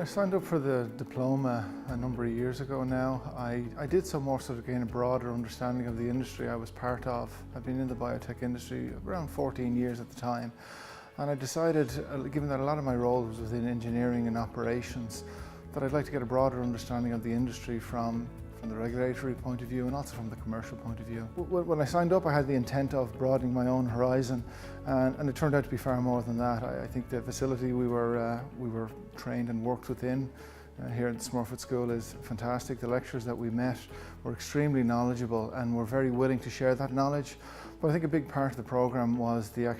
I signed up for the diploma a number of years ago now, I did so more so to gain a broader understanding of the industry I was part of. I've been in the biotech industry around 14 years at the time, and I decided, given that a lot of my role was within engineering and operations, that I'd like to get a broader understanding of the industry from the regulatory point of view and also from the commercial point of view. When I signed up, I had the intent of broadening my own horizon, and it turned out to be far more than that. I think the facility we were trained and worked within here at the Smurfit School is fantastic. The lecturers that we met were extremely knowledgeable and were very willing to share that knowledge. But I think a big part of the program was the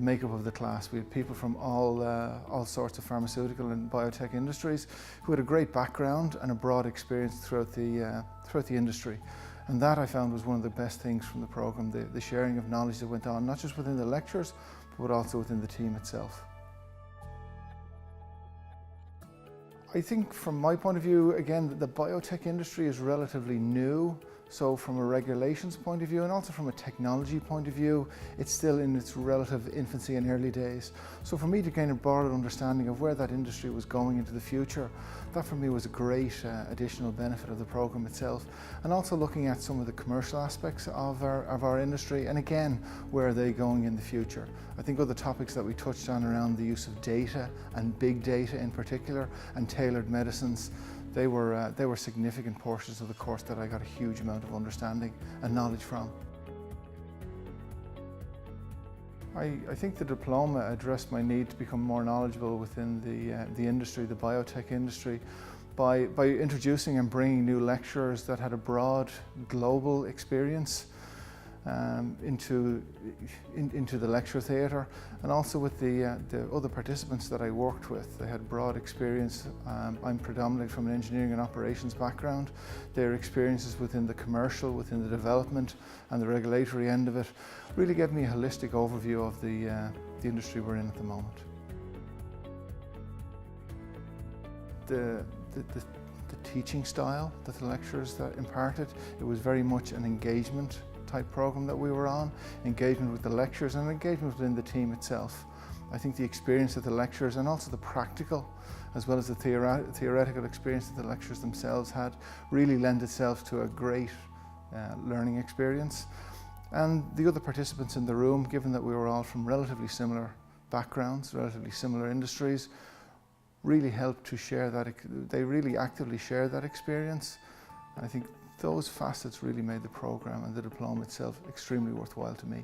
makeup of the class. We had people from all sorts of pharmaceutical and biotech industries who had a great background and a broad experience throughout the industry. And that I found was one of the best things from the program, the sharing of knowledge that went on, not just within the lectures, but also within the team itself. I think from my point of view, again, the biotech industry is relatively new. So from a regulations point of view and also from a technology point of view, it's still in its relative infancy and early days. So for me to gain a broader understanding of where that industry was going into the future, that for me was a great additional benefit of the program itself. And also looking at some of the commercial aspects of our industry, and again, where are they going in the future. I think other topics that we touched on around the use of data and big data in particular, and tailored medicines, they were significant portions of the course that I got a huge amount of understanding and knowledge from. I think the diploma addressed my need to become more knowledgeable within the industry, the biotech industry, by introducing and bringing new lecturers that had a broad global experience into the lecture theatre, and also with the other participants that I worked with. They had broad experience. I'm predominantly from an engineering and operations background. Their experiences within the commercial, within the development and the regulatory end of it really gave me a holistic overview of the industry we're in at the moment. The teaching style that the lecturers that imparted, it was very much an engagement type program that we were on, engagement with the lecturers and engagement within the team itself. I think the experience of the lecturers and also the practical as well as the theoretical experience that the lecturers themselves had really lent itself to a great learning experience. And the other participants in the room, given that we were all from relatively similar backgrounds, relatively similar industries, really helped to share that. They really actively shared that experience. And I think those facets really made the program and the diploma itself extremely worthwhile to me.